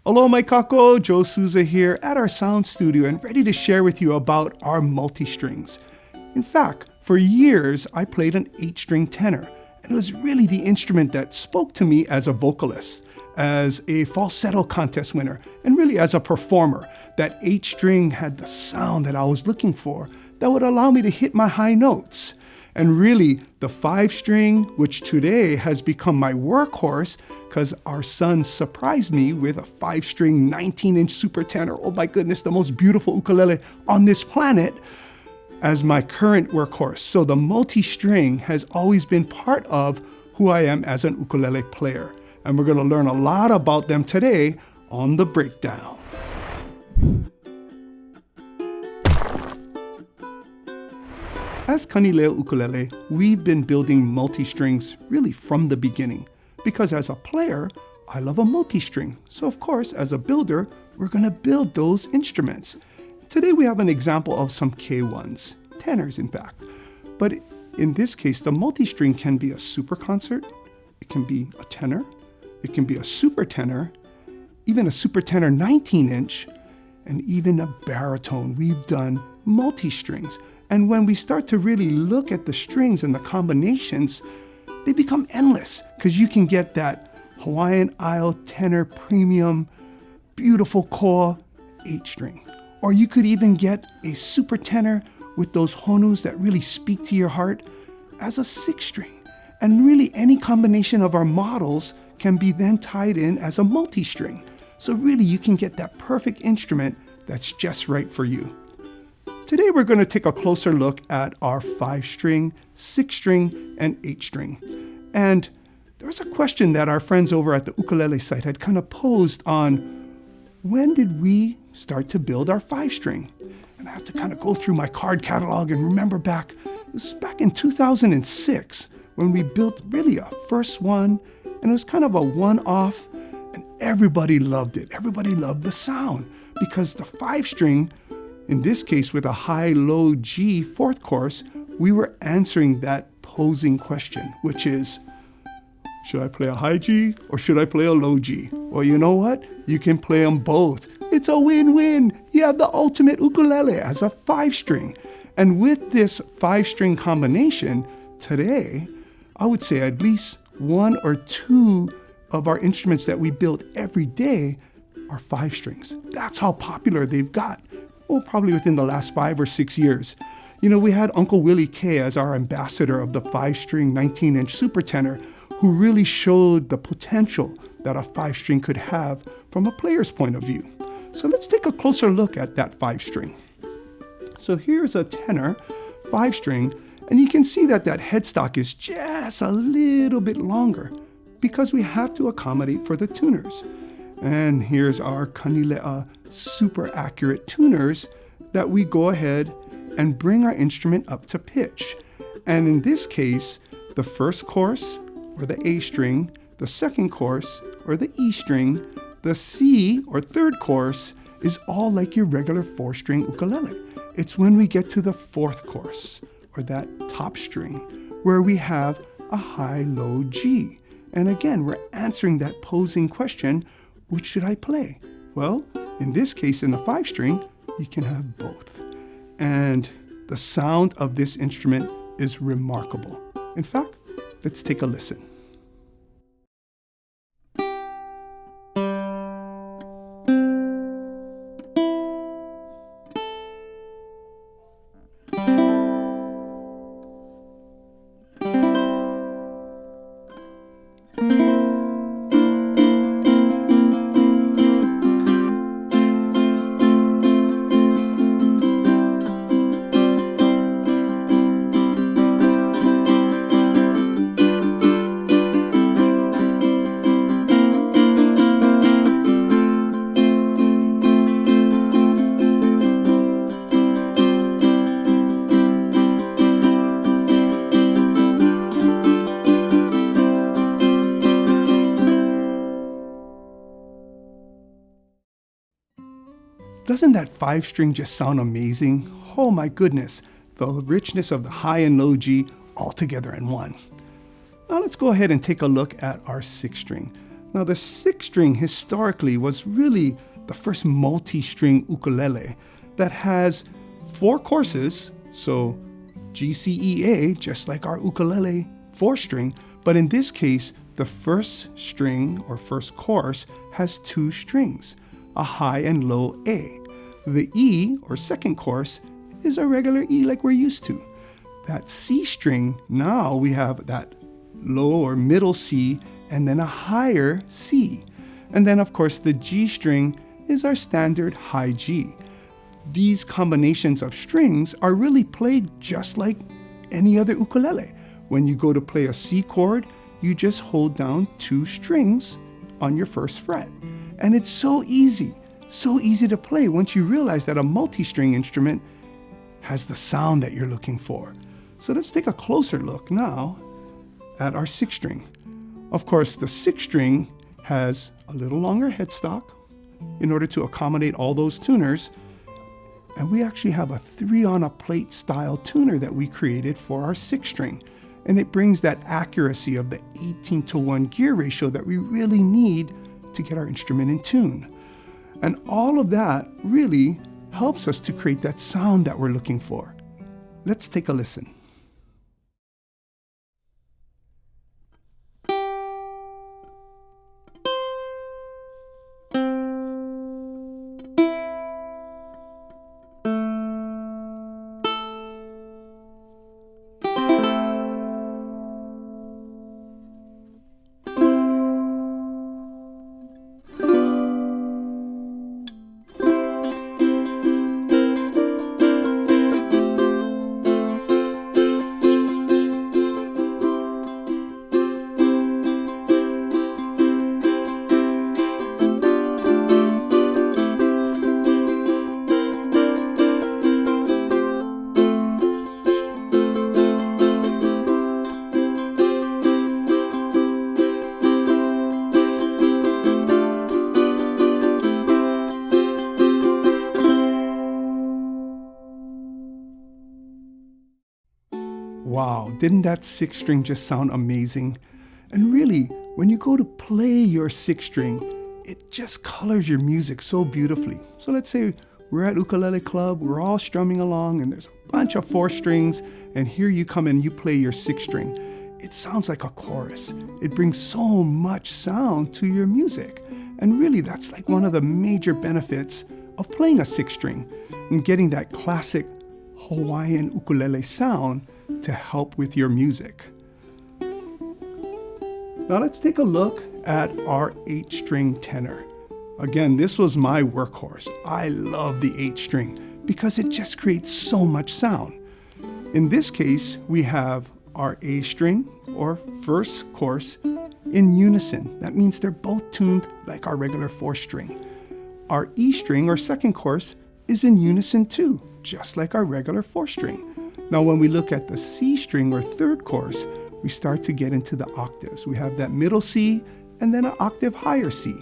Hello, my kako, Joe Souza here at our sound studio and ready to share with you about our multi-strings. In fact, for years, I played an 8-string tenor, and it was really the instrument that spoke to me as a vocalist, as a falsetto contest winner, and really as a performer. That 8-string had the sound that I was looking for that would allow me to hit my high notes. And really, the 5-string, which today has become my workhorse because our son surprised me with a 5-string 19-inch super tenor, oh my goodness, the most beautiful ukulele on this planet, as my current workhorse. So the multi-string has always been part of who I am as an ukulele player. And we're going to learn a lot about them today on The Breakdown. As Kanileʻa Ukulele, we've been building multi-strings really from the beginning. Because as a player, I love a multi-string. So of course, as a builder, we're going to build those instruments. Today we have an example of some K1s, tenors in fact. But in this case, the multi-string can be a super concert, it can be a tenor, it can be a super tenor, even a super tenor 19-inch, and even a baritone. We've done multi-strings. And when we start to really look at the strings and the combinations, they become endless because you can get that Hawaiian Isle tenor premium, beautiful core 8-string. Or you could even get a super tenor with those honus that really speak to your heart as a 6-string. And really any combination of our models can be then tied in as a multi-string. So really you can get that perfect instrument that's just right for you. Today we're going to take a closer look at our 5-string, 6-string, and 8-string. And there was a question that our friends over at the ukulele site had kind of posed on when did we start to build our 5-string? And I have to kind of go through my card catalog and remember back, it was back in 2006 when we built really a first one, and it was kind of a one-off, and everybody loved it. Everybody loved the sound because the 5-string, in this case, with a high-low G 4th chorus, we were answering that posing question, which is, should I play a high G or should I play a low G? Well, you know what? You can play them both. It's a win-win. You have the ultimate ukulele as a 5-string. And with this 5-string combination, today, I would say at least 1 or 2 of our instruments that we build every day are 5-strings. That's how popular they've got. Well, probably within the last 5 or 6 years. You know, we had Uncle Willie K as our ambassador of the 5-string 19-inch super tenor, who really showed the potential that a 5-string could have from a player's point of view. So let's take a closer look at that 5-string. So here's a tenor 5-string, and you can see that that headstock is just a little bit longer because we have to accommodate for the tuners. And here's our Kanileʻa super accurate tuners that we go ahead and bring our instrument up to pitch. And in this case, the first chorus, or the A string, the second chorus, or the E string, the C, or third chorus, is all like your regular 4-string ukulele. It's when we get to the 4th chorus, or that top string, where we have a high-low G. And again, we're answering that posing question, which should I play? Well, in this case, in the 5-string, you can have both. And the sound of this instrument is remarkable. In fact, let's take a listen. Doesn't that 5-string just sound amazing? Oh my goodness, the richness of the high and low G all together in one. Now let's go ahead and take a look at our 6-string. Now, the sixth string historically was really the first multi-string ukulele that has 4 courses, so G, C, E, A, just like our ukulele 4-string, but in this case, the first string or first course has 2 strings, a high and low A. The E, or second course, is a regular E like we're used to. That C string, now we have that low or middle C and then a higher C. And then of course the G string is our standard high G. These combinations of strings are really played just like any other ukulele. When you go to play a C chord, you just hold down 2 strings on your first fret. And it's so easy to play once you realize that a multi-string instrument has the sound that you're looking for. So let's take a closer look now at our 6th string. Of course, the 6th string has a little longer headstock in order to accommodate all those tuners. And we actually have a 3-on-a-plate style tuner that we created for our 6th string. And it brings that accuracy of the 18-to-1 gear ratio that we really need to get our instrument in tune. And all of that really helps us to create that sound that we're looking for. Let's take a listen. Wow, didn't that 6th string just sound amazing? And really, when you go to play your 6th string, it just colors your music so beautifully. So let's say we're at Ukulele Club, we're all strumming along, and there's a bunch of 4 strings, and here you come and you play your 6th string. It sounds like a chorus. It brings so much sound to your music. And really, that's like one of the major benefits of playing a 6th string and getting that classic Hawaiian ukulele sound to help with your music. Now let's take a look at our 8th string tenor. Again, this was my workhorse. I love the 8th string because it just creates so much sound. In this case, we have our A string or first course in unison. That means they're both tuned like our regular 4th string. Our E string or second course is in unison too, just like our regular 4th string. Now, when we look at the C string or 3rd course, we start to get into the octaves. We have that middle C and then an octave higher C.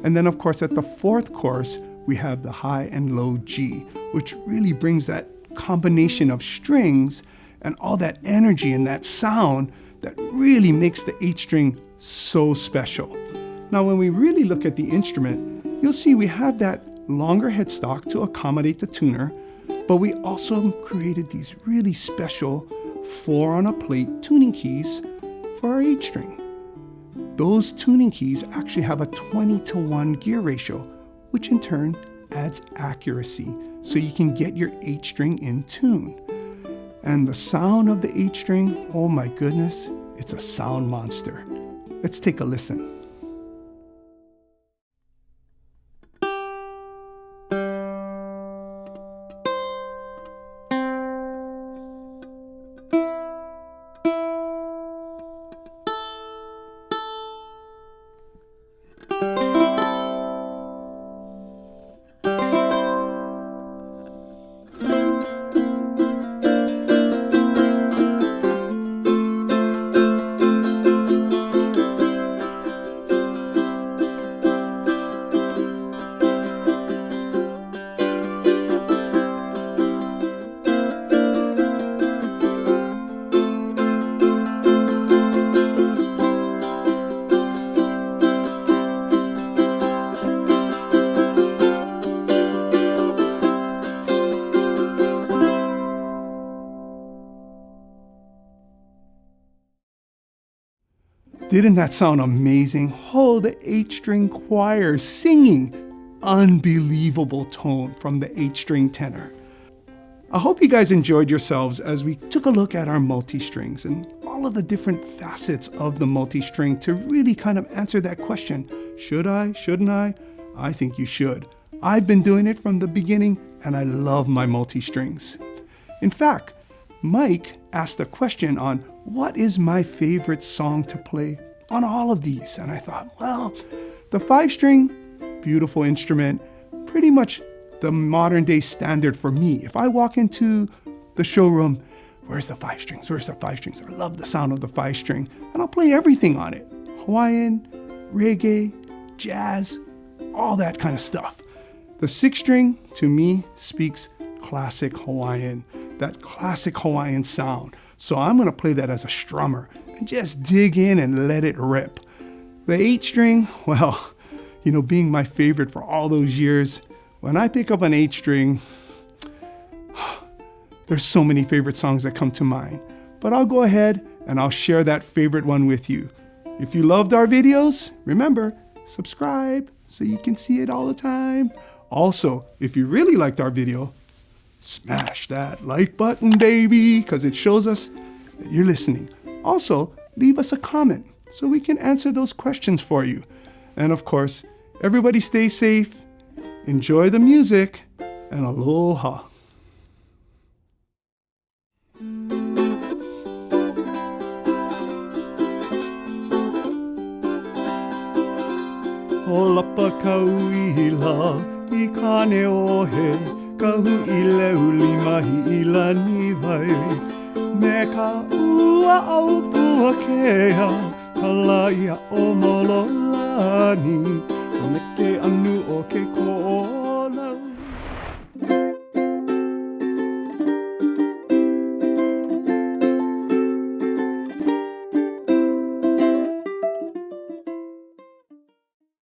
And then, of course, at the 4th course, we have the high and low G, which really brings that combination of strings and all that energy and that sound that really makes the 8th string so special. Now, when we really look at the instrument, you'll see we have that longer headstock to accommodate the tuner, but we also created these really special 4-on-a-plate tuning keys for our 8th string. Those tuning keys actually have a 20-to-1 gear ratio, which in turn adds accuracy so you can get your 8th string in tune. And the sound of the 8th string, oh my goodness, it's a sound monster. Let's take a listen. Didn't that sound amazing? Oh, the 8-string choir singing. Unbelievable tone from the 8-string tenor. I hope you guys enjoyed yourselves as we took a look at our multi-strings and all of the different facets of the multi-string to really kind of answer that question. Should I? Shouldn't I? I think you should. I've been doing it from the beginning and I love my multi-strings. In fact, Mike asked a question on what is my favorite song to play on all of these. And I thought, well, the 5-string, beautiful instrument, pretty much the modern day standard for me. If I walk into the showroom, where's the 5 strings? Where's the 5 strings? I love the sound of the 5-string and I'll play everything on it. Hawaiian, reggae, jazz, all that kind of stuff. The 6-string to me speaks classic Hawaiian, that classic Hawaiian sound. So I'm gonna play that as a strummer and just dig in and let it rip. The 8-string, well, you know, being my favorite for all those years, when I pick up an 8-string, there's so many favorite songs that come to mind. But I'll go ahead and I'll share that favorite one with you. If you loved our videos, remember, subscribe so you can see it all the time. Also, if you really liked our video, smash that like button, baby, because it shows us that you're listening. Also, leave us a comment so we can answer those questions for you. And of course, everybody stay safe, enjoy the music, and aloha. O lapa kauila I kane ohe kahu I leu limahi I lani vai me ka ua au pua kea ka laia o mololani o neke anu o ke ko